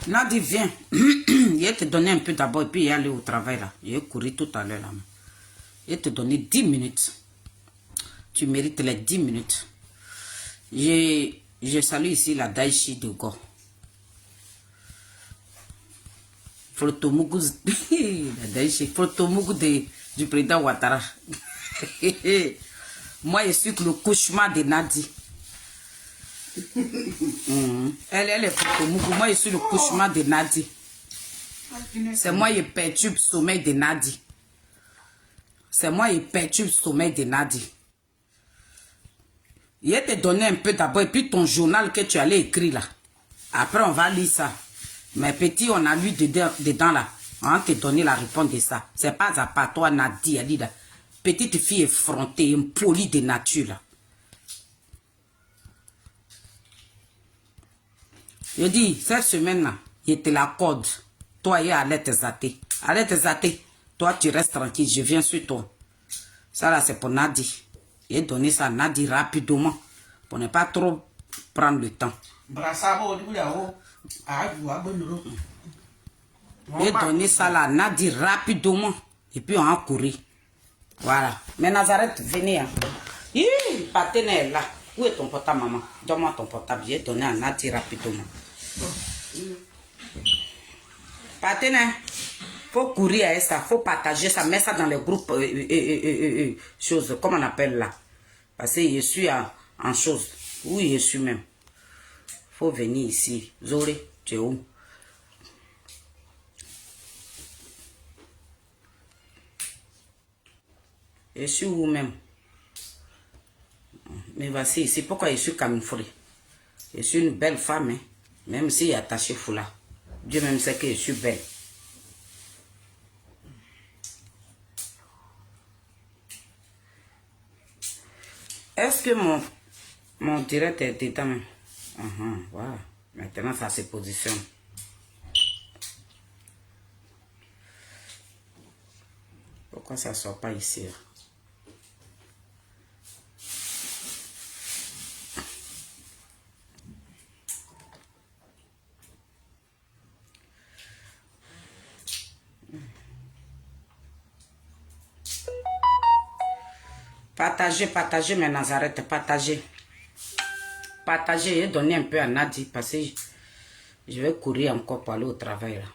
Nadi, viens. Je vais te donner un peu d'abord et puis y aller au travail là. Je vais courir tout à l'heure là. Je vais te donner 10 minutes. Tu mérites les 10 minutes. Je salue ici la Daichi de Go. Photomougou la Daichi. Photomougou du président Ouattara. Moi, je suis le cauchemar de Nadi. Elle est Photomougou. Moi, je suis le cauchemar de Nadi. C'est moi qui perturbe le sommeil de Nadi. C'est moi qui perturbe le sommeil de Nadi. Je vais te donner un peu d'abord et puis ton journal que tu allais écrire là. Après, on va lire ça. Mais petit, on a lu dedans là. On va te donner la réponse de ça. C'est pas à part toi, Nadi. Elle dit là. Petite fille effrontée, impolie de nature là. Je dis, cette semaine-là, je te l'accorde. Toi, il allait te zater. Allez te zater. Toi, tu restes tranquille. Je viens sur toi. Ça, là, c'est pour Nadi. J'ai donné ça à Nadi rapidement. Pour ne pas trop prendre le temps. J'ai donné ça là à Nadi rapidement. Et puis, on a couru. Voilà. Mais Nazareth, venez. Hein. Patene est là. Où est ton portable, maman? Donne-moi ton portable. J'ai donné à Nadi rapidement. Patene, faut courir à ça. Faut partager ça. Mets ça dans les groupes. Choses. Comment on appelle là? Parce que je suis en chose. Oui, je suis même. Faut venir ici. Zoré, tu es où? Je suis où même? Mais voici, c'est pourquoi je suis camouflé. Je suis une belle femme, hein? Même si j'ai attaché foulard. Dieu même sait que je suis belle. Est-ce que mon direct est dedans même? Voilà. Maintenant, ça se positionne. Pourquoi ça ne sort pas ici? Partagez mes Nazareth, partagez. Partagez et donnez un peu à Nadi parce que je vais courir encore pour aller au travail là.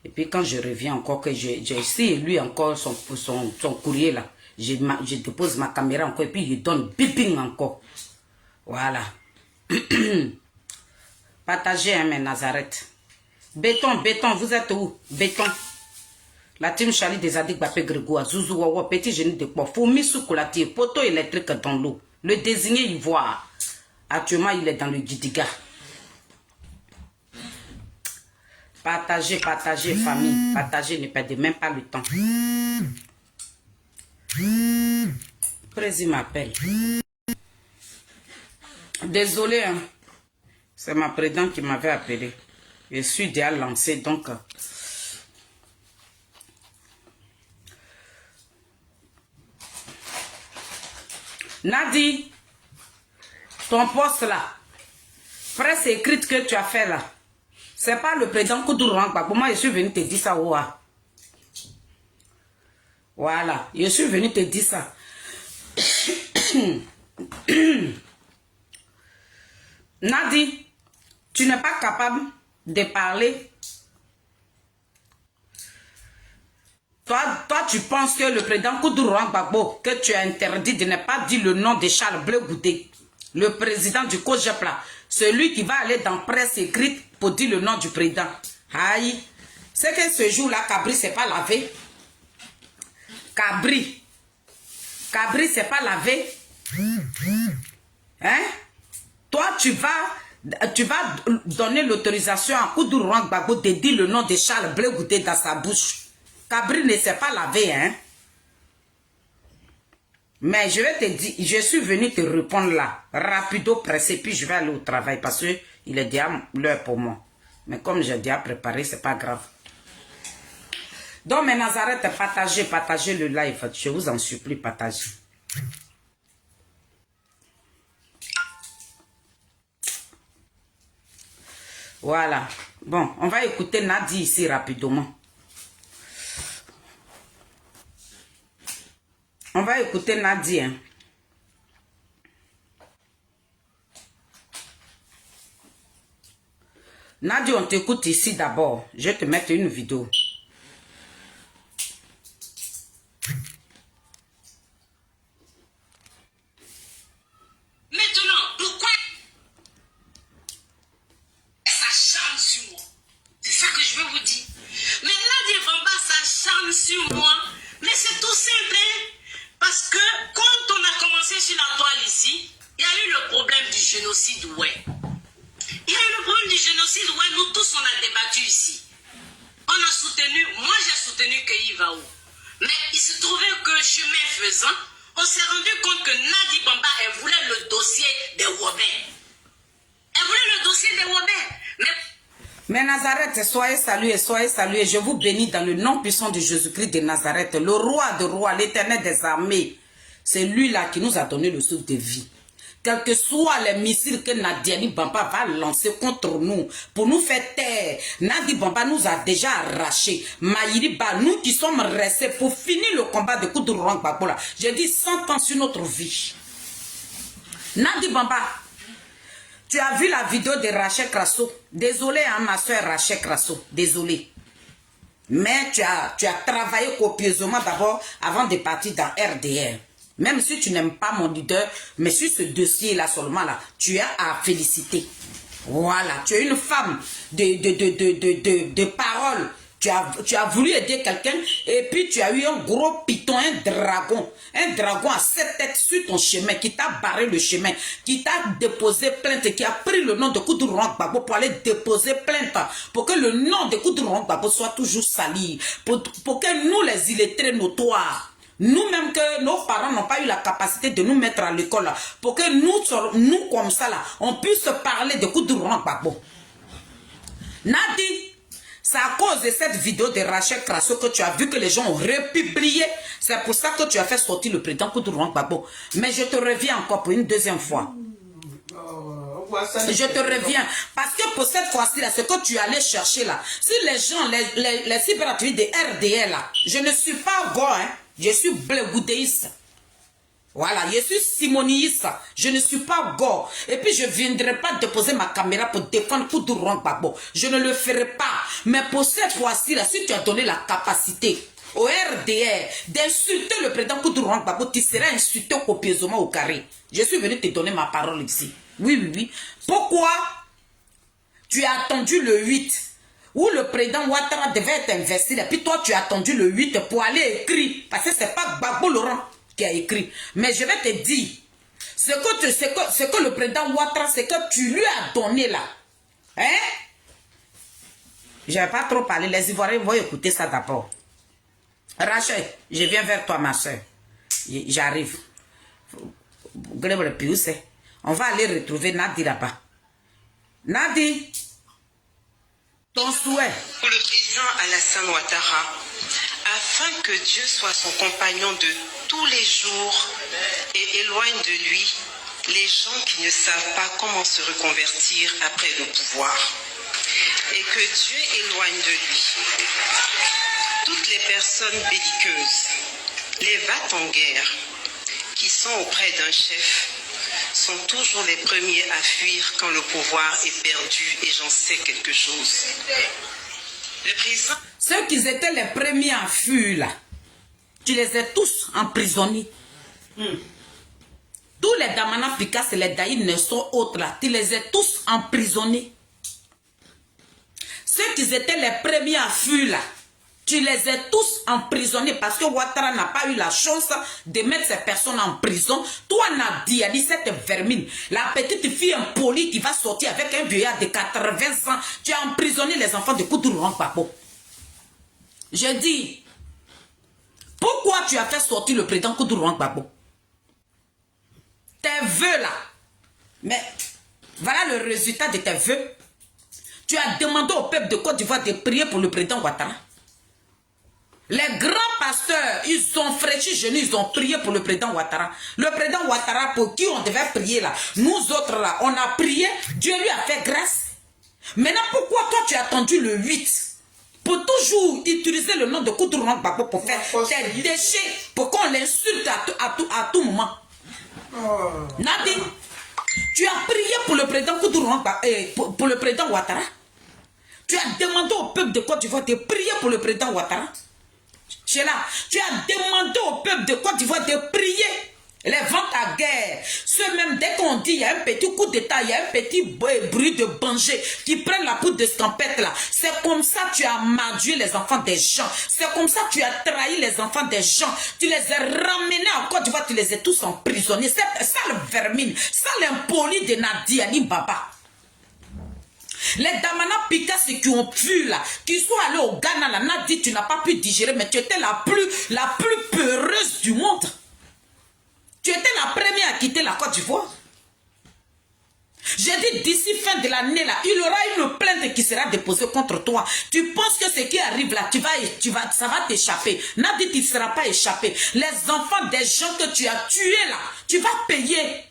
Et puis quand je reviens encore, que j'ai essayé lui encore son courrier là, je dépose ma caméra encore et puis je donne biping encore. Voilà. Partagez hein, mes Nazareth. Béton, vous êtes où? Béton. La team Charlie des Adik Bapé Grégoire, Zouzou Wawa, petit génie de quoi? Fourmi sous colatier, poteau électrique dans l'eau. Le désigné ivoire. Actuellement, il est dans le Didiga. Partagez, famille. Partagez, ne perdez même pas le temps. Président m'appelle. Désolé, hein. C'est ma présidente qui m'avait appelé. Je suis déjà lancé, donc... Nadi, ton poste là, presse écrite que tu as fait là, c'est pas le président Koudourou Gbagbo. Moi, je suis venu te dire ça. Voilà, je suis venu te dire ça. Nadi, tu n'es pas capable de parler. Toi, tu penses que le président Koudourou Gbagbo, que tu as interdit de ne pas dire le nom de Charles Blé Goudé, le président du COJEP là, celui qui va aller dans presse écrite pour dire le nom du président. Aïe, c'est que ce jour-là, Cabri s'est pas lavé. Cabri s'est pas lavé. Hein? Toi, tu vas donner l'autorisation à Koudourou Gbagbo de dire le nom de Charles Blé Goudé dans sa bouche. Cabri ne s'est pas lavé, hein. Mais je vais te dire, je suis venu te répondre là, rapido, pressé, puis je vais aller au travail parce que il est déjà l'heure pour moi. Mais comme j'ai déjà préparé, c'est pas grave. Donc, mes Nazareth, partagez le live. Je vous en supplie, partagez. Voilà. Bon, on va écouter Nadi ici rapidement. On va écouter Nadi. Hein. Nadi, on t'écoute ici d'abord. Je vais te mettre une vidéo. Maintenant, pourquoi s'acharne sur moi? C'est ça que je veux vous dire. Maintenant, Dieu va pas s'acharne sur moi. Mais c'est tout simple. Hein? Parce que quand on a commencé sur la toile ici, il y a eu le problème du génocide, ouais. Il y a eu le problème du génocide, ouais. Nous tous, on a débattu ici. On a soutenu, moi j'ai soutenu que Yvaou. Mais il se trouvait que chemin faisant, on s'est rendu compte que Nadi Bamba, elle voulait le dossier des Wobers. Elle voulait le dossier des Wobers. Mais Nazareth, soyez salués, soyez salués. Je vous bénis dans le nom puissant de Jésus-Christ de Nazareth, le roi de rois, l'éternel des armées. C'est lui-là qui nous a donné le souffle de vie. Quels que soient les missiles que Nadiani Bamba va lancer contre nous, pour nous faire taire, Nadi Bamba nous a déjà arraché. Maïriba, nous qui sommes restés pour finir le combat de Koudourouan Gbabola, j'ai dit 100 ans sur notre vie. Nadi Bamba, tu as vu la vidéo de Rachel Krasso. Désolé, hein, ma soeur Rachel Krasso. Désolé. Mais tu as travaillé copieusement d'abord avant de partir dans RDR. Même si tu n'aimes pas mon leader, mais sur ce dossier-là seulement, là, tu as à féliciter. Voilà, tu es une femme de parole. Tu as voulu aider quelqu'un et puis tu as eu un gros python, un dragon à 7 têtes sur ton chemin qui t'a barré le chemin, qui t'a déposé plainte, qui a pris le nom de Koudourouan Gbagbo pour aller déposer plainte, pour que le nom de Koudourouan Gbagbo soit toujours sali, pour que nous les illettrés notoires, nous-mêmes que nos parents n'ont pas eu la capacité de nous mettre à l'école, pour que nous comme ça là, on puisse parler de Koudourouan Gbagbo. Nadi, c'est à cause de cette vidéo de Rachel Krasso que tu as vu que les gens ont republié. C'est pour ça que tu as fait sortir le président Koudourouan Gbagbo. Mais je te reviens encore pour une deuxième fois. Je te reviens. Parce que pour cette fois-ci, là, ce que tu allais chercher là, si les gens, les cyberactivistes de RDL là, je ne suis pas go, hein, je suis blegoudéiste. Voilà, je suis simoniste, je ne suis pas gore. Et puis je ne viendrai pas déposer ma caméra pour défendre Koudourouan Gbagbo. Je ne le ferai pas. Mais pour cette fois-ci, là, si tu as donné la capacité au RDR d'insulter le président Koudourouan Gbagbo, tu seras insulté copieusement au carré. Je suis venu te donner ma parole ici. Oui, oui, oui. Pourquoi tu as attendu le 8 où le président Ouattara devait être investi, et puis toi tu as attendu le 8 pour aller écrire, parce que c'est pas Gbagbo Laurent qui a écrit. Mais je vais te dire, ce que le président Ouattara, c'est que tu lui as donné là. Hein? Je ne vais pas trop parler, les Ivoiriens vont écouter ça d'abord. Rachel, je viens vers toi ma soeur. J'arrive. On va aller retrouver Nadi là-bas. Nadi, ton souhait. Pour le président Alassane Ouattara, afin que Dieu soit son compagnon de tous les jours et éloigne de lui les gens qui ne savent pas comment se reconvertir après le pouvoir. Et que Dieu éloigne de lui toutes les personnes belliqueuses, les va en guerre, qui sont auprès d'un chef, sont toujours les premiers à fuir quand le pouvoir est perdu, et j'en sais quelque chose. Le président... Ceux qui étaient les premiers à fuir là, tu les as tous emprisonnés. Tous les Damana Pikas et les Daïd ne sont autres là, tu les as tous emprisonnés. Ceux qui étaient les premiers à fuir là, tu les as tous emprisonnés parce que Ouattara n'a pas eu la chance de mettre ces personnes en prison. Toi, Nadia, dit cette vermine, la petite fille impolie qui va sortir avec un vieillard de 80 ans, tu as emprisonné les enfants de Koudourouan Gbagbo. Je dis, pourquoi tu as fait sortir le président Koudourouan Gbagbo? Tes vœux là, mais voilà le résultat de tes vœux. Tu as demandé au peuple de Côte d'Ivoire de prier pour le président Ouattara. Les grands pasteurs, ils ont fraîchi genoux, ils ont prié pour le président Ouattara. Le président Ouattara pour qui on devait prier là. Nous autres là, on a prié, Dieu lui a fait grâce. Maintenant, pourquoi toi tu as attendu le 8 pour toujours utiliser le nom de Koudourou Gbagbo pour faire tes déchets, pour qu'on l'insulte à tout moment? Nadine, tu as prié pour le président Koudourou Gbagbo, pour le président Ouattara. Tu as demandé au peuple de Côte d'Ivoire de prier pour le président Ouattara. Sheila, tu as demandé au peuple de Côte d'Ivoire de prier. Les ventes à guerre, ceux même dès qu'on dit il y a un petit coup d'état, il y a un petit bruit de danger qui prennent la poudre de scampette là. C'est comme ça que tu as maudit les enfants des gens. C'est comme ça que tu as trahi les enfants des gens. Tu les as ramenés en Côte d'Ivoire, tu les as tous emprisonnés. C'est ça le vermine, ça l'impoli de Nadia ni Baba. Les Damana Picasso qui ont pu là, qui sont allés au Ghana là, Nadia, tu n'as pas pu digérer, mais tu étais la plus peureuse du monde. Tu étais la première à quitter la Côte d'Ivoire. J'ai dit d'ici fin de l'année là, il y aura une plainte qui sera déposée contre toi. Tu penses que ce qui arrive là, ça va t'échapper. Nadia, tu ne seras pas échappé. Les enfants des gens que tu as tués là, tu vas payer.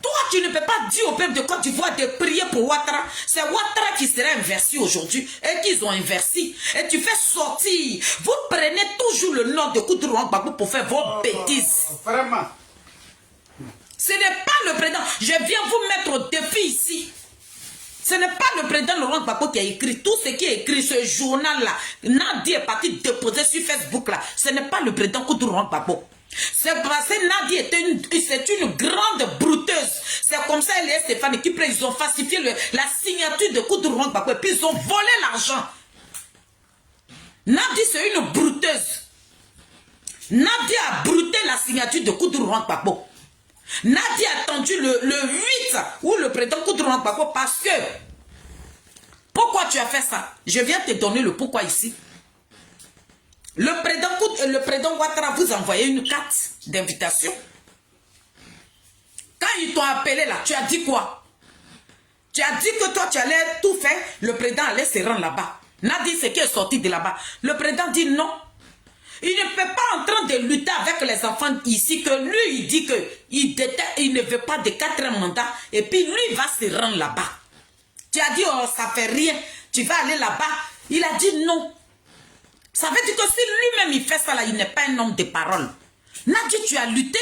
Toi, tu ne peux pas dire au peuple de Côte d'Ivoire de prier pour Ouattara. C'est Ouattara qui serait inversé aujourd'hui et qu'ils ont inversé. Et tu fais sortir. Vous prenez toujours le nom de Koudourou Gbagbo pour faire vos bêtises. Vraiment. Ce n'est pas le président. Je viens vous mettre au défi ici. Ce n'est pas le président Laurent Gbagbo qui a écrit. Tout ce qui est écrit, ce journal-là, Nadia est parti déposer sur Facebook là. Ce n'est pas le président Koudourou Gbagbo. C'est parce que Nadia c'est une grande brouteuse. C'est comme ça, elle et Stéphane qui ils ont falsifié la signature de Koudourou Gbagbo et puis ils ont volé l'argent. Nadia, c'est une brouteuse. Nadia a brouté la signature de Koudourou Gbagbo. Nadia a attendu le 8 où le président Koudourou Gbagbo parce que... Pourquoi tu as fait ça? Je viens te donner le pourquoi ici. Le président Ouattara vous a envoyé une carte d'invitation. Quand ils t'ont appelé là, tu as dit quoi? Tu as dit que toi tu allais tout faire, le président allait se rendre là-bas. Nadia, ce qui est sorti de là-bas. Le président dit non. Il ne peut pas en train de lutter avec les enfants ici, que lui il dit qu'il ne veut pas de 4 mandats et puis lui il va se rendre là-bas. Tu as dit oh ça fait rien, tu vas aller là-bas. Il a dit non. Ça veut dire que si lui-même il fait ça là, il n'est pas un homme de parole. Nadia, tu as lutté.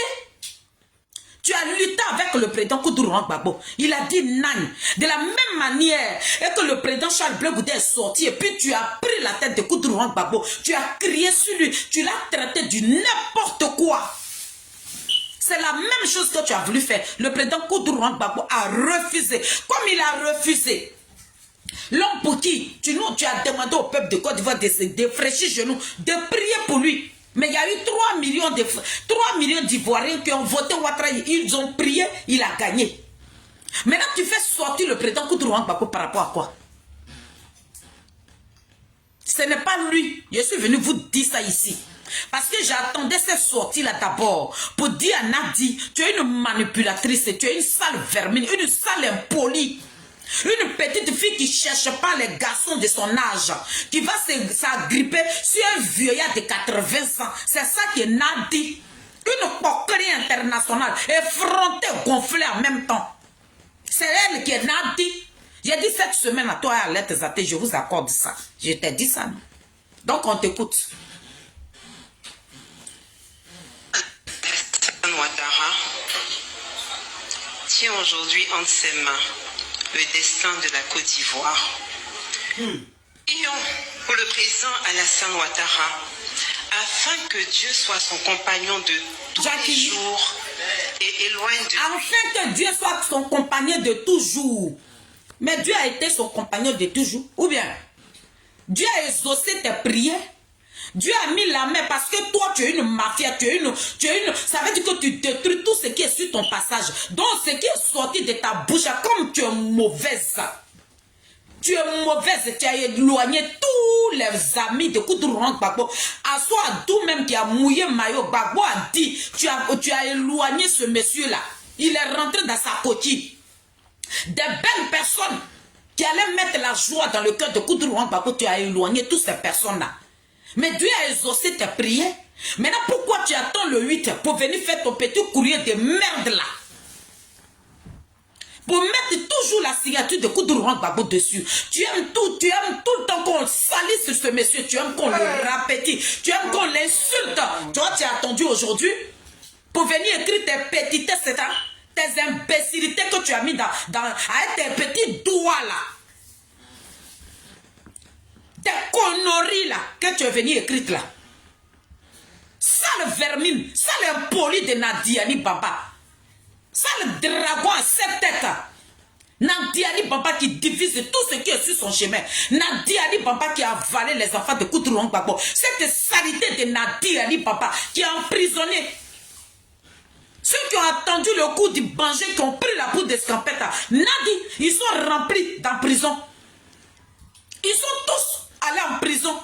Tu as lutté avec le président Koudourou Gbagbo. Il a dit nan. De la même manière et que le président Charles Blé Goudé est sorti et puis tu as pris la tête de Koudourou Gbagbo. Tu as crié sur lui. Tu l'as traité du n'importe quoi. C'est la même chose que tu as voulu faire. Le président Koudourou Gbagbo a refusé. Comme il a refusé. L'homme pour qui tu as demandé au peuple de Côte d'Ivoire de se défraîchir genoux, de prier pour lui. Mais il y a eu 3 millions d'Ivoiriens qui ont voté Ouattara. Ils ont prié, il a gagné. Maintenant, tu fais sortir le président Koudourou Gbagbo par rapport à quoi? Ce n'est pas lui. Je suis venu vous dire ça ici. Parce que j'attendais cette sortie-là d'abord pour dire à Nadia, tu es une manipulatrice, tu es une sale vermine, une sale impolie. Une petite fille qui ne cherche pas les garçons de son âge, qui va s'agripper sur un vieillard de 80 ans. C'est ça qui est Nadia. Une coquerie internationale, effrontée, gonflée en même temps. C'est elle qui est Nadia. J'ai dit cette semaine à toi et à Lettres Athées, je vous accorde ça. Je t'ai dit ça, non? Donc on t'écoute. Ouattara tient aujourd'hui entre ses mains le destin de la Côte d'Ivoire. Prions pour le président Alassane Ouattara afin que Dieu soit son compagnon de tous les jours et éloigne de... Afin que Dieu soit son compagnon de toujours. Mais Dieu a été son compagnon de toujours. Ou bien, Dieu a exaucé tes prières. Dieu a mis la main parce que toi, tu es une mafia, ça veut dire que tu détruis tout ce qui est sur ton passage. Donc, ce qui est sorti de ta bouche, comme tu es mauvaise, tu as éloigné tous les amis de Koudourou Gbagbo. À soi, d'où même qui a mouillé maillot, Gbagbo a dit, tu as éloigné ce monsieur-là. Il est rentré dans sa coquille. Des belles personnes qui allaient mettre la joie dans le cœur de Koudourou Gbagbo, tu as éloigné toutes ces personnes-là. Mais Dieu a exaucé tes prières. Maintenant, pourquoi tu attends le 8 pour venir faire ton petit courrier de merde là? pour mettre toujours la signature de Koudouro Gbagbo dessus. Tu aimes tout le temps qu'on salisse ce monsieur, tu aimes qu'on le répétit, tu aimes qu'on l'insulte. Toi, tu as attendu aujourd'hui pour venir écrire tes petitesses, tes imbécilités que tu as mis avec tes petits doigts là. Tes conneries là que tu es venu écrire là. Sale vermine, sale impoli de Nadiani Baba. Sale dragon à 7 têtes. Nadiani Baba qui divise tout ce qui est sur son chemin. Nadiani Baba qui a avalé les enfants de Koudouro Gbagbo. Cette saleté de Nadiani Baba qui a emprisonné ceux qui ont attendu le coup du Bangé, qui ont pris la poudre d'escampette. Nadi, ils sont remplis dans prison. Ils sont tous allés en prison.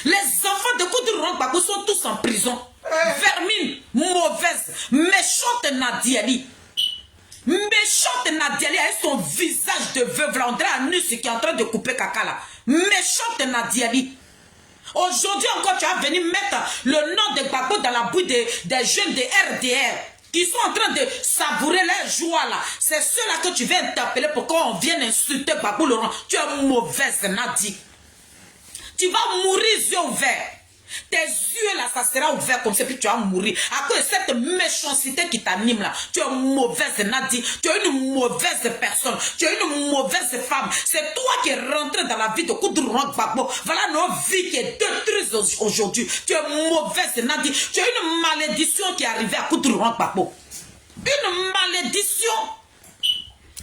Les enfants de Koudouro Gbagbo sont tous en prison. Vermine, mauvaise, méchante Nadiani. Méchante Nadiani avec son visage de veuve là. On dirait Anus qui est en train de couper caca là. Méchante Nadiani. Aujourd'hui encore, tu as venu mettre le nom de Gbagbo dans la bouille des jeunes de RDR qui sont en train de savourer leur joie là. C'est ceux-là que tu viens interpeller pour qu'on vienne insulter Gbagbo Laurent. Tu es mauvaise Nadi. Tu vas mourir yeux ouverts. Tes yeux là, ça sera ouvert comme ça, puis tu vas mourir. À cause de cette méchanceté qui t'anime là. Tu es mauvaise Nadi. Tu es une mauvaise personne. Tu es une mauvaise femme. C'est toi qui es rentré dans la vie de Koudouro Gbagbo. Voilà nos vies qui est détruite aujourd'hui. Tu es mauvaise Nadi. Tu as une malédiction qui est arrivée à Koudouro Gbagbo. Une malédiction.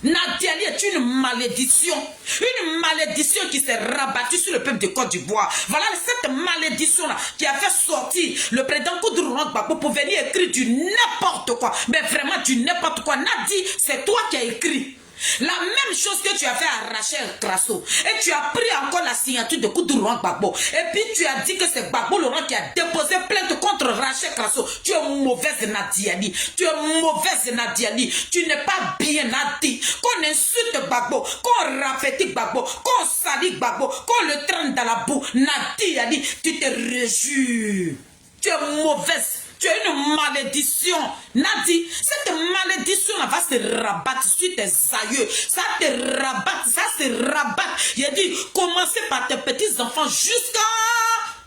Nadiani est une malédiction. Une malédiction qui s'est rabattue sur le peuple de Côte d'Ivoire. Voilà cette malédiction-là qui a fait sortir le président Koudouro Gbagbo pour venir écrire du n'importe quoi. Mais vraiment du n'importe quoi. Nadi, c'est toi qui as écrit. La même chose que tu as fait à Rachel Krasso. Et tu as pris encore la signature de Koudouro Gbagbo. Et puis tu as dit que c'est Gbagbo Laurent qui a déposé plainte contre Rachel Krasso. Tu es mauvaise Nadiani. Tu es mauvaise Nadiani. Tu n'es pas bien Nadi. Qu'on insulte Gbagbo, qu'on répète Gbagbo, qu'on salit Gbagbo, qu'on le traîne dans la boue. Nadiani, tu te réjouis. Tu es mauvaise. Tu as une malédiction. Nadi, cette malédiction-là va se rabattre sur tes aïeux. Ça te rabatte, ça se rabatte. Il dit, commencez par tes petits-enfants jusqu'à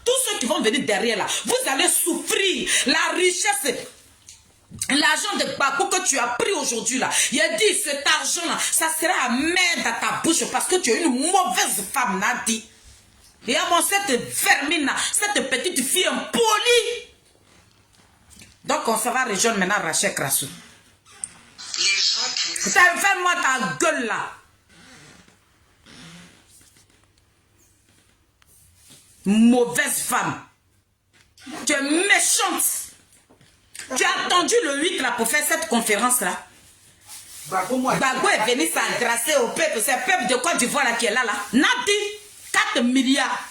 tous ceux qui vont venir derrière là. Vous allez souffrir. La richesse, l'argent de Gbagbo que tu as pris aujourd'hui là. Il a dit, cet argent-là, ça sera amer dans ta bouche parce que tu es une mauvaise femme, Nadi. Et avant cette vermine-là, cette petite fille impolie. Donc on s'en va rejoindre maintenant Rachel Krasso. Fais-moi ta gueule là. Mauvaise femme. Tu es méchante. Tu as attendu le 8 là pour faire cette conférence là. Gbagbo est venu s'adresser au peuple. C'est le peuple de Côte d'Ivoire là qui est là. Nadi, 4 milliards.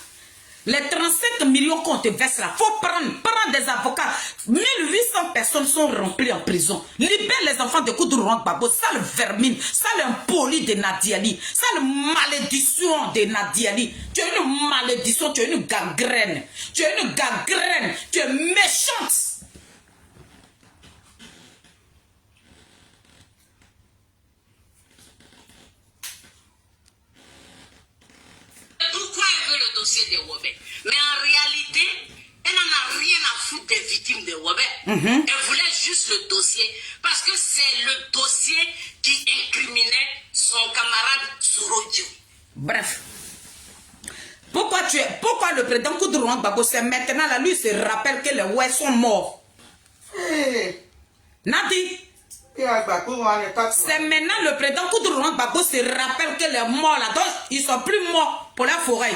Les 35 millions qu'on te verse là, faut prendre des avocats. 1800 personnes sont remplies en prison. Libère les enfants de Koudouro Gbagbo, sale vermine, sale impoli de Nadiani, sale malédiction de Nadiani. Tu es une malédiction, tu es une gangrène. Tu es une gangrène, tu es méchante. Pourquoi elle veut le dossier de Robert? Mais en réalité, elle n'en a rien à foutre des victimes de Robert. Elle voulait juste le dossier parce que c'est le dossier qui incriminait son camarade Sourodio. Bref. Pourquoi le président Koudouro Gbagbo, c'est maintenant là, lui se rappelle que les ouais sont morts. Nadi. C'est maintenant le président Koudouro Gbagbo se rappelle que les morts là, donc ils sont plus morts pour la forêt.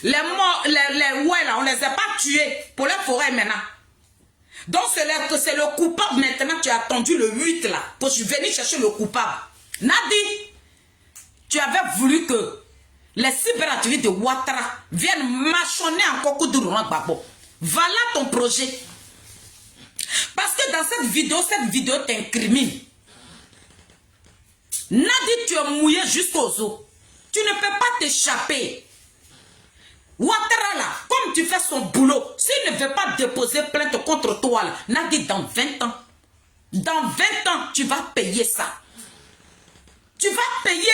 Les morts, les ouais là, on les a pas tués pour la forêt maintenant. Donc c'est le coupable maintenant. Tu as attendu le 8 là pour venir chercher le coupable. Nadi, tu avais voulu que les cyberactivistes de Ouattara viennent mâchonner encore Koudouro Gbagbo. Voilà ton projet. Parce que dans cette vidéo t'incrimine. Nadi, tu es mouillé jusqu'aux os. Tu ne peux pas t'échapper. Ouattara là, comme tu fais son boulot, s'il ne veut pas déposer plainte contre toi là, Nadi, dans 20 ans, Dans 20 ans, tu vas payer ça. Tu vas payer.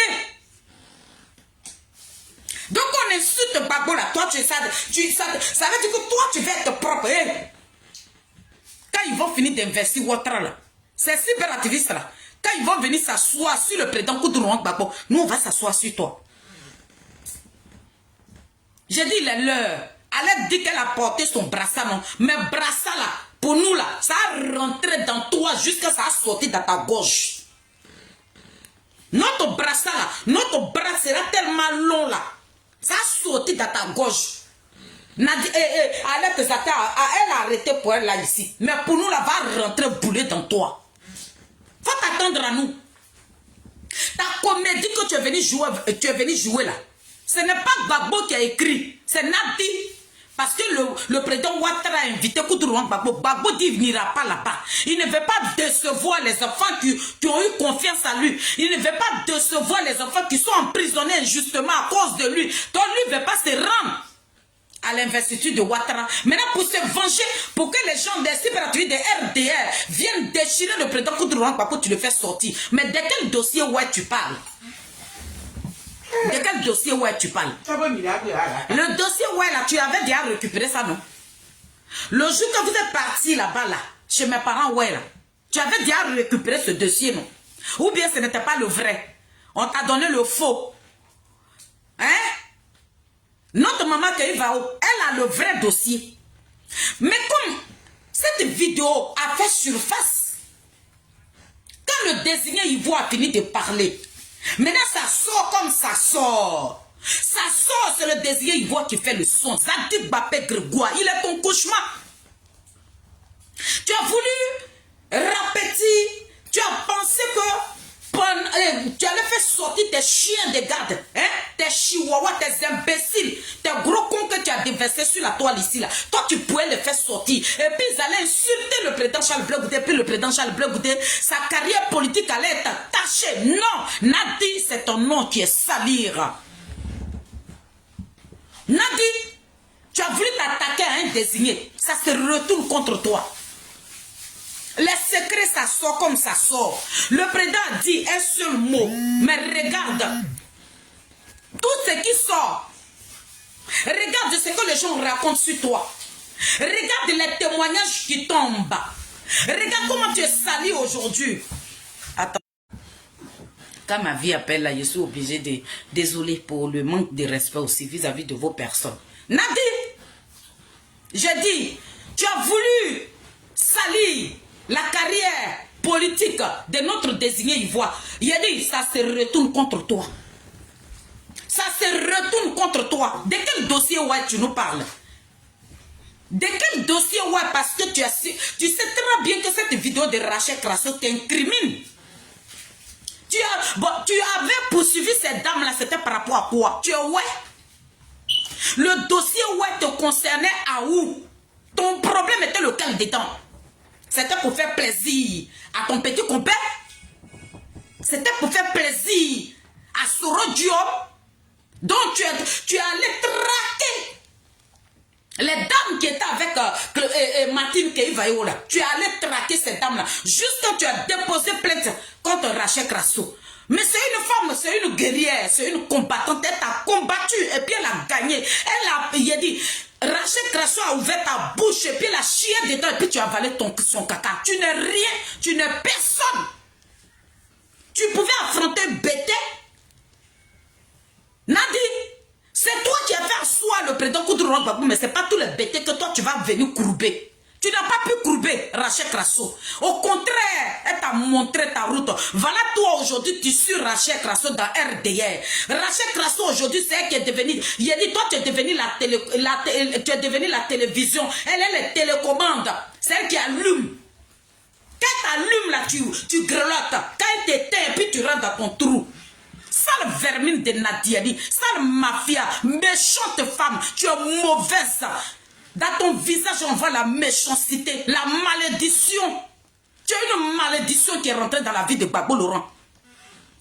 Donc on insulte Gbagbo là, toi ça veut dire que toi tu vas être propre. Quand ils vont finir d'investir Ouattara là, ces cyberactivistes là, quand ils vont venir s'asseoir sur le président Koudourouan Gbagbo, nous on va s'asseoir sur toi. J'ai dit il est l'heure. Elle dit qu'elle a porté son brassard, non. Mais brassard là, pour nous là, ça a rentré dans toi jusqu'à ça a sorti dans ta gorge. Notre brassard là, notre bras sera tellement long là. Ça a sauté dans ta gorge. Alette Zata, elle a arrêté pour elle là ici. Mais pour nous là, va rentrer bouler dans toi. Faut t'attendre à nous. Ta comédie que tu es venu jouer là, ce n'est pas Gbagbo qui a écrit, c'est Nadi. Parce que le président Ouattara a invité Koudourouan Gbagbo. Gbagbo dit qu'il n'ira pas là-bas. Il ne veut pas décevoir les enfants qui ont eu confiance à lui. Il ne veut pas décevoir les enfants qui sont emprisonnés injustement à cause de lui. Donc lui ne veut pas se rendre à l'investiture de Ouattara. Maintenant pour se venger, pour que les gens des cyberactivistes des RDR viennent déchirer le président Koudourouan Gbagbo, tu le fais sortir. Mais de quel dossier tu parles? De quel dossier tu parles? Le dossier là, tu avais déjà récupéré ça, non? Le jour que vous êtes parti là-bas, là, chez mes parents, là, tu avais déjà récupéré ce dossier, non? Ou bien ce n'était pas le vrai? On t'a donné le faux. Hein? Notre maman Keïvao, elle a le vrai dossier. Mais comme cette vidéo a fait surface, quand le désigné Ivoire a fini de parler, maintenant ça sort comme ça sort. Ça sort, c'est le désigné Ivoire qui fait le son. Zadig Bapé Grégoire, il est ton cauchemar. Tu as voulu répéter, tu as pensé que tu allais faire sortir tes chiens de garde, hein? Tes chihuahuas, tes imbéciles, tes gros cons que tu as déversés sur la toile ici là. Toi tu pouvais les faire sortir. Et puis ils allaient insulter le président Charles Blé Goudé. Puis le président Charles Blé Goudé, sa carrière politique allait être tachée. Non, Nadi, c'est ton nom qui est salir. Nadi, tu as voulu t'attaquer à un désigné. Ça se retourne contre toi. Les secrets, ça sort comme ça sort. Le président a dit un seul mot. Mais regarde. Tout ce qui sort. Regarde ce que les gens racontent sur toi. Regarde les témoignages qui tombent. Regarde comment tu es sali aujourd'hui. Attends. Quand ma vie appelle là, je suis obligée de... Désolé pour le manque de respect aussi vis-à-vis de vos personnes. Nadi, j'ai dit, tu as voulu salir la carrière politique de notre désigné Ivoire. Il a dit, ça se retourne contre toi. Ça se retourne contre toi. De quel dossier tu nous parles? De quel dossier parce que tu sais très bien que cette vidéo de Rachel Crasso t'incrimine. Tu avais poursuivi cette dame-là, c'était par rapport à quoi? Tu es le dossier te concernait à où? Ton problème était lequel dedans? C'était pour faire plaisir à ton petit compère? C'était pour faire plaisir à Soro Diop? Donc tu allais traquer les dames qui étaient avec Martine Keïvayo là. Tu allais traquer ces dames-là. Juste quand tu as déposé plainte contre Rachel Crasso. Mais c'est une femme, c'est une guerrière, c'est une combattante. Elle t'a combattu et puis elle a gagné. Il a dit, Rachel Crasso a ouvert ta bouche et puis elle a chié dedans et puis tu as avalé son caca. Tu n'es rien, tu n'es personne. Tu pouvais affronter Bété. Nadi, c'est toi qui as fait asseoir le président Koudourouan Gbagbo, mais ce n'est pas tous les bêtés que toi tu vas venir courber. Tu n'as pas pu courber Rachel Crasso. Au contraire, elle t'a montré ta route. Voilà toi aujourd'hui, tu suis Rachel Crasso dans RDR. Rachel Crasso aujourd'hui, c'est elle qui est devenue. Il a dit, toi tu es devenue tu es devenue la télévision. Elle est les télécommandes. C'est elle qui allume. Quand elle allume là, tu grelottes. Quand elle t'éteint, puis tu rentres dans ton trou. Sale vermine de Nadiali, sale mafia, méchante femme, tu es mauvaise. Dans ton visage, on voit la méchanceté, la malédiction. Tu as une malédiction qui est rentrée dans la vie de Gbagbo Laurent.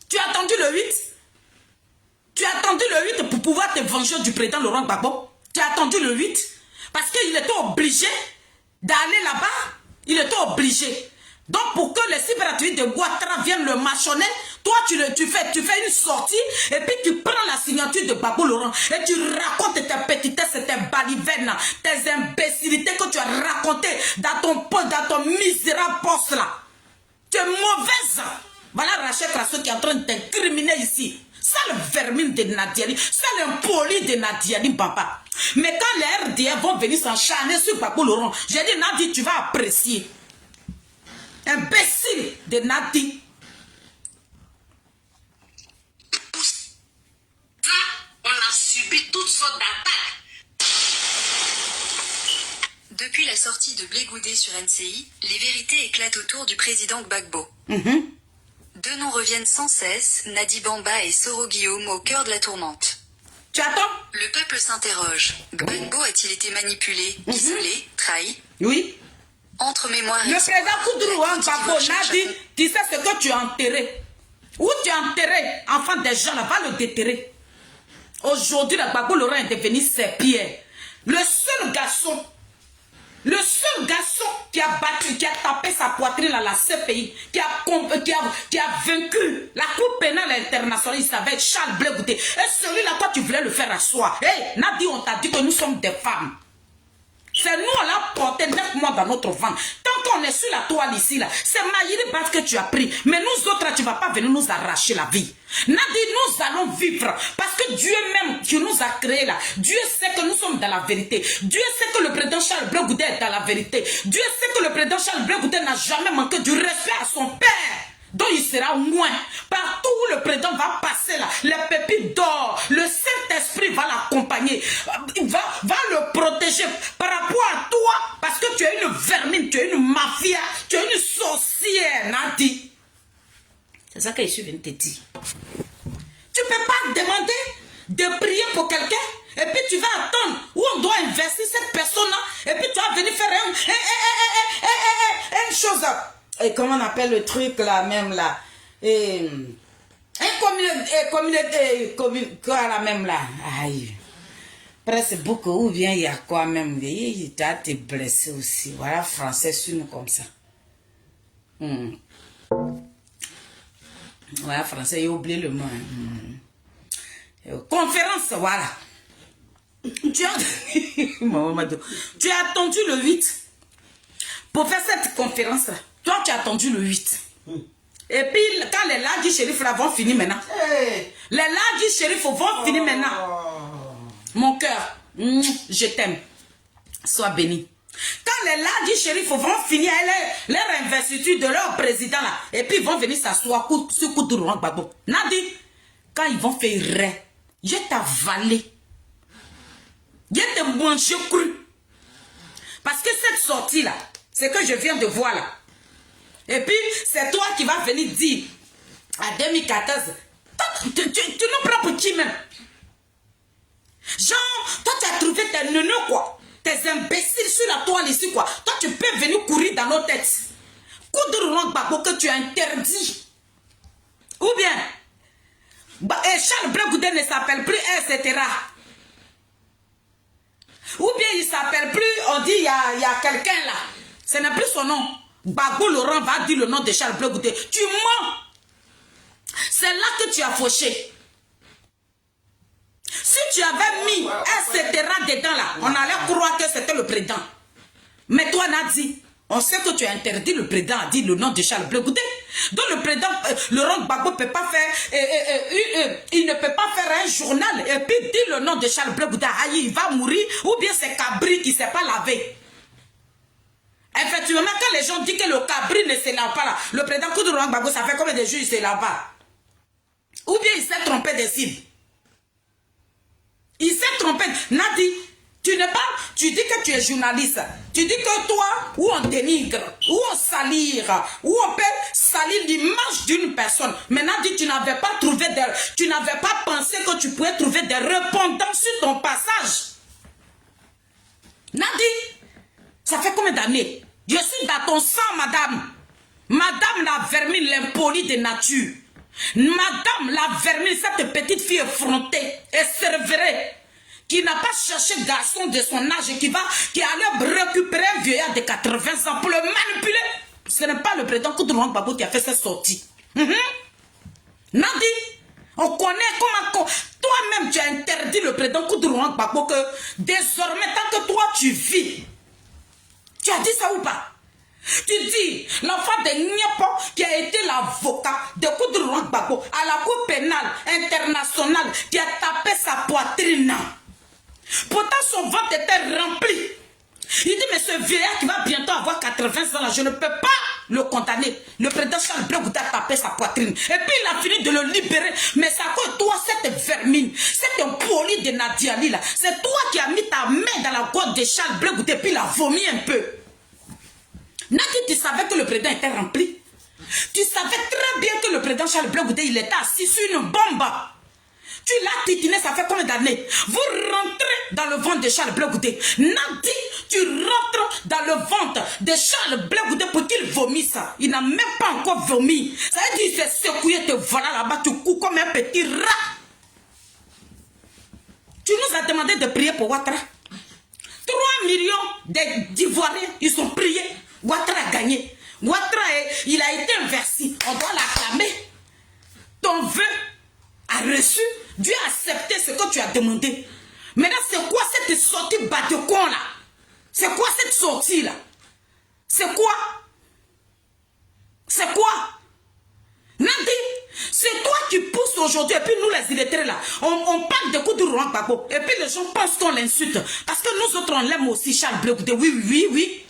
Tu as attendu le 8? Tu as attendu le 8 pour pouvoir te venger du président Laurent Gbagbo? Tu as attendu le 8? Parce qu'il était obligé d'aller là-bas. Il était obligé. Donc pour que les cyberactivistes de Ouattara viennent le mâchonner, toi tu fais une sortie et puis tu prends la signature de Gbagbo Laurent et tu racontes tes petitesses, tes balivernes, tes imbécilités que tu as racontées dans ton misérable poste là. Tu es mauvaise. Voilà Rachel Crasso qui est en train de t'incriminer ici. Ça le vermine de Nadiali, ça l'impoli de Nadiali Baba. Mais quand les RDF vont venir s'encharner sur Gbagbo Laurent, j'ai dit Nadi, tu vas apprécier. Imbécile de Nadi. Ça, on a subi toutes sortes d'attaques. Depuis la sortie de Blé Goudé sur NCI, les vérités éclatent autour du président Gbagbo. Deux noms reviennent sans cesse, Nadi Bamba et Soro Guillaume au cœur de la tourmente. Tu attends? Le peuple s'interroge. Gbagbo a-t-il été manipulé, isolé, trahi? Oui. Entre mémoire et... Le président Koudrou Gbagbo Nadi, tu sais ce que tu as enterré. Où tu as enterré, enfant des gens là, va le déterrer. Aujourd'hui, la Gbagbo Laurent est devenu ses pieds. Le seul garçon qui a battu, qui a tapé sa poitrine à la CPI, qui a vaincu la Cour pénale internationale, il s'appelle Charles Blé Goudé. Et celui-là, toi, tu voulais le faire asseoir. Hey, Nadi, on t'a dit que nous sommes des femmes. C'est nous, on l'a porté 9 mois dans notre ventre. Tant qu'on est sur la toile ici, là, c'est Maïri Bat que tu as pris. Mais nous autres, là, tu ne vas pas venir nous arracher la vie. Nadi, nous allons vivre. Parce que Dieu même qui nous a créés là, Dieu sait que nous sommes dans la vérité. Dieu sait que le président Charles Blé Goudé est dans la vérité. Dieu sait que le président Charles Blé Goudé n'a jamais manqué du respect à son père. Donc il sera moins. Partout où le président va passer là, les pépites d'or, le Saint-Esprit va l'accompagner, va le protéger par rapport à toi, parce que tu es une vermine, tu es une mafia, tu es une sorcière, Nadi. C'est ça que je suis venu te dire. Tu ne peux pas demander de prier pour quelqu'un et puis tu vas attendre où on doit investir cette personne-là et puis tu vas venir faire une chose. Et comment on appelle le truc là même là, quoi là même là, aïe, presque beaucoup, ou bien il y a quoi même, tu as été blessé aussi, voilà, français sur nous comme ça. Voilà, français, j'ai oublié le mot. Conférence, voilà. Tu as attendu le 8 pour faire cette conférence là. Toi, tu as attendu le 8. Et puis, quand les Ladi shérifs là vont finir maintenant. Les Ladi shérifs vont finir maintenant. Mon cœur, je t'aime. Sois béni. Quand les Ladi shérifs vont finir leur investiture de leur président là, et puis ils vont venir s'asseoir sur Koudrou Gbagbo. Nadi, quand ils vont faire rien, je t'ai avalé. Je t'ai mangé cru. Parce que cette sortie là, c'est que je viens de voir là. Et puis, c'est toi qui vas venir dire à 2014, tu nous prends pour qui même? Genre, toi tu as trouvé tes neuneux quoi, tes imbéciles sur la toile ici quoi. Toi tu peux venir courir dans nos têtes. Koudrou Gbagbo que tu as interdit. Ou bien, Charles Blé Goudé ne s'appelle plus, etc. Ou bien il s'appelle plus, on dit il y a quelqu'un là. Ce n'est plus son nom. Gbagbo Laurent va dire le nom de Charles Blé Goudé. Tu mens. C'est là que tu as fauché. Si tu avais mis etc. dedans là, on allait croire que c'était le président. Mais toi, Nadi, on sait que tu as interdit le président à dire le nom de Charles Blé Goudé. Donc le président Laurent Gbagbo peut pas faire, il ne peut pas faire un journal et puis dire le nom de Charles Blé Goudé. Aïe, il va mourir, ou bien c'est Cabri qui ne s'est pas lavé. Effectivement, quand les gens disent que le Cabri ne se lave pas là, le président Koudrou Gbagbo, ça fait combien de jours il ne se lave pas? Ou bien il s'est trompé des cibles. Il s'est trompé. Nadi, tu dis que tu es journaliste. Tu dis que toi, où on dénigre, où on salire, où on peut salir l'image d'une personne. Mais Nadi, tu n'avais pas pensé que tu pouvais trouver des répondants sur ton passage. Nadi, ça fait combien d'années? Je suis dans ton sang, madame. Madame la vermine, l'impolie de nature. Madame la vermine, cette petite fille effrontée et sévérée, qui n'a pas cherché garçon de son âge, qui allait récupérer un vieillard de 80 ans pour le manipuler. Ce n'est pas le président Koudou Gbagbo qui a fait cette sortie. Nadi, on connaît comment... Toi-même, tu as interdit le président Koudou Gbagbo que désormais, tant que toi, tu vis. Tu as dit ça ou pas? Tu dis, l'enfant de Nyepo qui a été l'avocat de Koudou Gbagbo à la Cour pénale internationale qui a tapé sa poitrine. Pourtant, son ventre était rempli. Il dit, mais ce vieillard qui va bientôt avoir 80 ans, là, je ne peux pas le condamner. Le président Charles Blé Goudé a tapé sa poitrine. Et puis il a fini de le libérer. Mais c'est à cause de toi, cette vermine, cette impoli de Nadia Ali, là. C'est toi qui as mis ta main dans la gorge de Charles Blé Goudé et puis il a vomi un peu. Nadi, tu savais que le président était rempli. Tu savais très bien que le président Charles Blé Goudé, il était assis sur une bombe. Tu l'as titiné, ça fait combien d'années? Vous rentrez dans le ventre de Charles Blé Goudé. Nadi, tu rentres dans le ventre de Charles Blé Goudé pour qu'il vomisse ça. Il n'a même pas encore vomi. Ça veut dire qu'il s'est secoué, te voilà là-bas, tu cours comme un petit rat. Tu nous as demandé de prier pour Ouattara. 3 millions d'Ivoiriens, ils ont prié. Ouattara a gagné. Ouattara, il a été inversé. On doit l'acclamer. Ton vœu a reçu. Dieu a accepté ce que tu as demandé. Maintenant, c'est quoi cette sortie Bataclan là? C'est quoi cette sortie là? C'est quoi? C'est quoi? Nadi, c'est toi qui pousses aujourd'hui. Et puis nous les illettrés là, on parle de Koudou Gbagbo. Et puis les gens pensent qu'on l'insulte. Parce que nous autres on l'aime aussi, Charles Blé Goudé. Oui.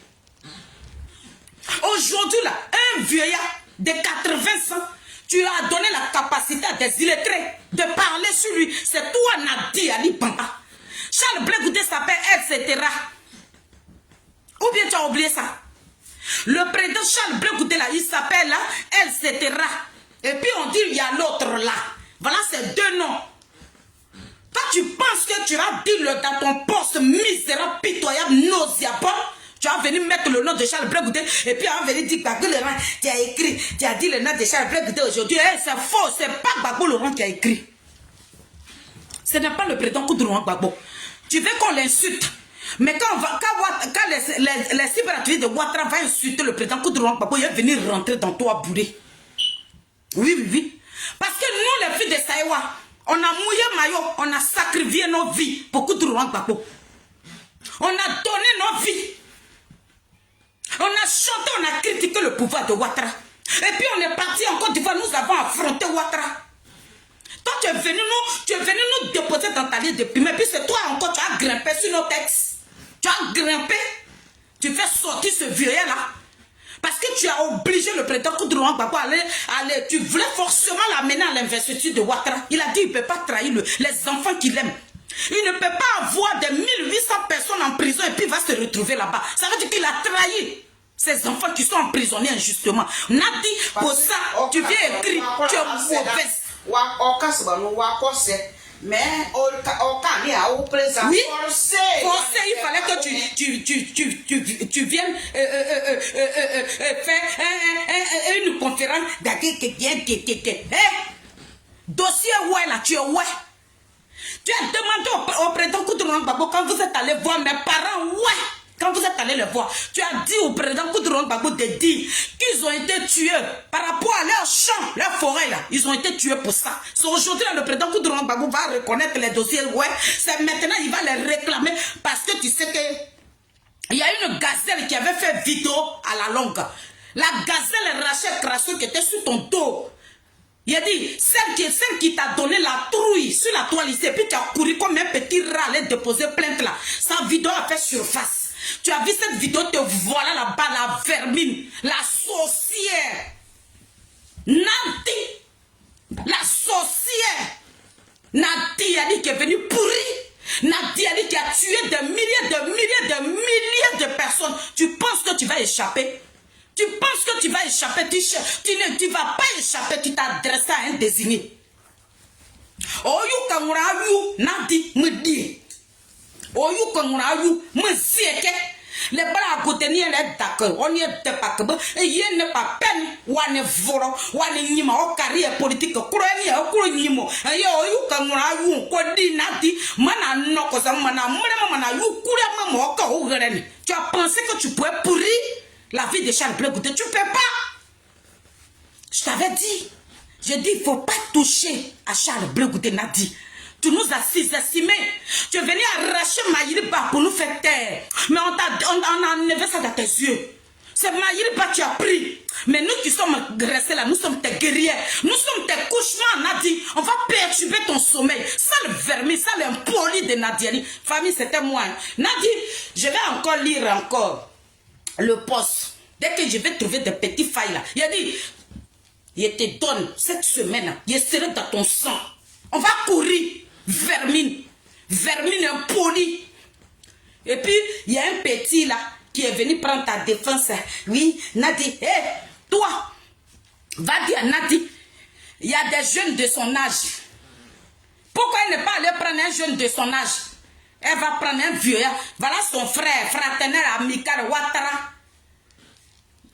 Aujourd'hui là, un vieillard de 80 ans, tu as donné la capacité à des illettrés de parler sur lui. C'est toi, Nadi Ali Bamba. Charles Blé Goudé s'appelle etc. Ou bien tu as oublié ça? Le président Charles Blé Goudé là, il s'appelle là, etc. Et puis on dit il y a l'autre là. Voilà, c'est 2 noms. Quand tu penses que tu vas dire dans ton poste misérable, pitoyable, nauséabond, tu vas venir mettre le nom de Charles Blé Goudé et puis on va venir dire Gbagbo Laurent, tu as écrit, tu as dit le nom de Charles Blé Goudé aujourd'hui. C'est faux, c'est pas Gbagbo Laurent qui a écrit. Ce n'est pas le président Koudou Gbagbo. Tu veux qu'on l'insulte. Mais quand les cyberactivistes de Ouattara vont insulter le président Koudou Gbagbo, il va venir rentrer dans toi bourré. Oui. Parce que nous, les filles de Saïwa, on a mouillé maillot, on a sacrifié nos vies pour Koudou Gbagbo. On a donné nos vies. On a chanté, on a critiqué le pouvoir de Ouattara. Et puis on est parti en Côte d'Ivoire, nous avons affronté Ouattara. Toi, tu es venu nous déposer dans ta liste de primes. Et puis c'est toi encore, tu as grimpé sur nos textes. Tu as grimpé. Tu fais sortir ce vieillard-là. Parce que tu as obligé le président Koudou Gbagbo à aller. Tu voulais forcément l'amener à l'investiture de Ouattara. Il a dit qu'il ne peut pas trahir les enfants qu'il aime. Il ne peut pas avoir des 1800 personnes en prison et puis il va se retrouver là-bas. Ça veut dire qu'il a trahi ces enfants qui sont emprisonnés injustement. Nadi, pour ça, tu viens écrire, tu es mauvaise. Mais oui, forcé, il fallait que tu viennes faire une conférence dossier ouais là, tu es ouais. Tu as demandé au président Koudou Gbagbo quand vous êtes allé voir mes parents, ouais. Quand vous êtes allé les voir, tu as dit au président Koudou Gbagbo de dire qu'ils ont été tués par rapport à leur champ, leur forêt là. Ils ont été tués pour ça. C'est aujourd'hui le président Koudou Gbagbo va reconnaître les dossiers. Ouais, c'est maintenant il va les réclamer parce que tu sais que il y a une gazelle qui avait fait vidéo à la longue. La gazelle Rachel Krasso qui était sur ton dos. Il a dit, celle qui t'a donné la trouille sur la toile ici, et puis tu as couru comme un petit rat, aller déposer plainte là. Sa vidéo a fait surface. Tu as vu cette vidéo, te voilà là-bas, la vermine, la sorcière. Nadi, la sorcière. Nadi Ali qui est venue pourrir. Nadi Ali qui a tué des milliers de personnes. Tu penses que tu vas échapper? Tu penses que tu vas échapper? Tu ne vas pas échapper, tu t'adresses à un désigné. Oyu kamurayu Nadi me dit. Oyu kamurayu me sieke. Les bras à côté n'y est d'accord. On y est pas que et y n'est pas peine. Wane voro, wane nima o carrière politique. Kurani o kuranyimo. Ayo oyu kamurayu ko di Nadi. Mana noko sa mana yu kurama mo ka o gereni. Tu as pensé que tu pouvais pourrir? La vie de Charles Blé Goudé, tu ne peux pas. Je t'avais dit. J'ai dit, il ne faut pas toucher à Charles Blé Goudé, Nadi. Tu nous as sous-estimés. Tu es venu arracher Maïriba pour nous faire taire. Mais on a enlevé ça dans tes yeux. C'est Maïriba qui a pris. Mais nous qui sommes restés là, nous sommes tes guerriers. Nous sommes tes couchements, Nadi. On va perturber ton sommeil. Ça le vermi, ça l'impoli de Nadiani. Famille, c'était moi. Nadi, je vais encore lire encore le poste. Dès que je vais trouver des petits failles là. Il a dit, je te donne cette semaine, je serai dans ton sang. On va courir. Vermine. Vermine impoli. Et puis, il y a un petit là qui est venu prendre ta défense. Oui, Nadi, hé, toi, va dire à Nadi, il y a des jeunes de son âge. Pourquoi elle n'est pas allée prendre un jeune de son âge? Elle va prendre un vieux. Voilà son frère, fraternel, amical, Ouattara.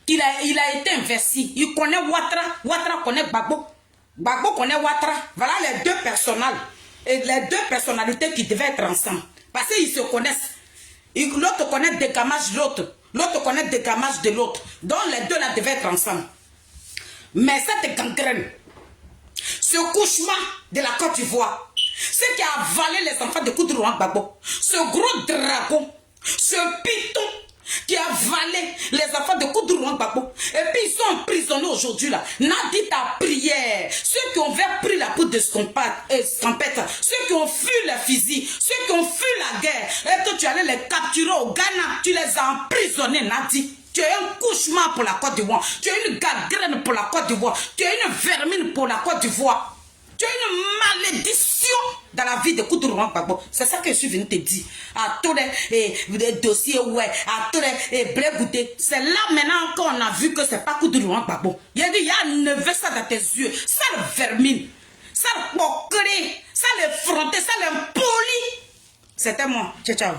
Il a été investi. Il connaît Ouattara. Ouattara connaît Gbagbo. Gbagbo connaît Ouattara. Voilà les deux personnels. Et les deux personnalités qui devaient être ensemble. Parce qu'ils se connaissent. L'autre connaît dégamage de l'autre. L'autre connaît dégamage de l'autre. Donc les deux là devaient être ensemble. Mais cette gangrène, ce couchement de la Côte d'Ivoire, ce qui a avalé les enfants de Koudrouan Gbagbo, ce gros dragon, ce python qui a avalé les enfants de Koudrouan Gbagbo, et puis ils sont emprisonnés aujourd'hui là. Nadi ta prière. Ceux qui ont pris la poudre de scampette, ceux qui ont fui les fusils, ceux qui ont fui la guerre, et que tu allais les capturer au Ghana, tu les as emprisonnés, Nadi. Tu es un couchement pour la Côte d'Ivoire. Tu es une gangrène pour la Côte d'Ivoire. Tu es une vermine pour la Côte d'Ivoire. Tu as une malédiction dans la vie de Koudrouan Gbagbo. C'est ça que je suis venu te dire. À tous les dossiers, ouais, à tous les Blé Goudé. C'est là maintenant qu'on a vu que c'est pas Koudrouan Gbagbo. Il a dit, il y a enlevé ça dans tes yeux. Ça le vermine. Ça le poqueré. Ça le fronté. Ça le poli. C'était moi. Ciao, ciao.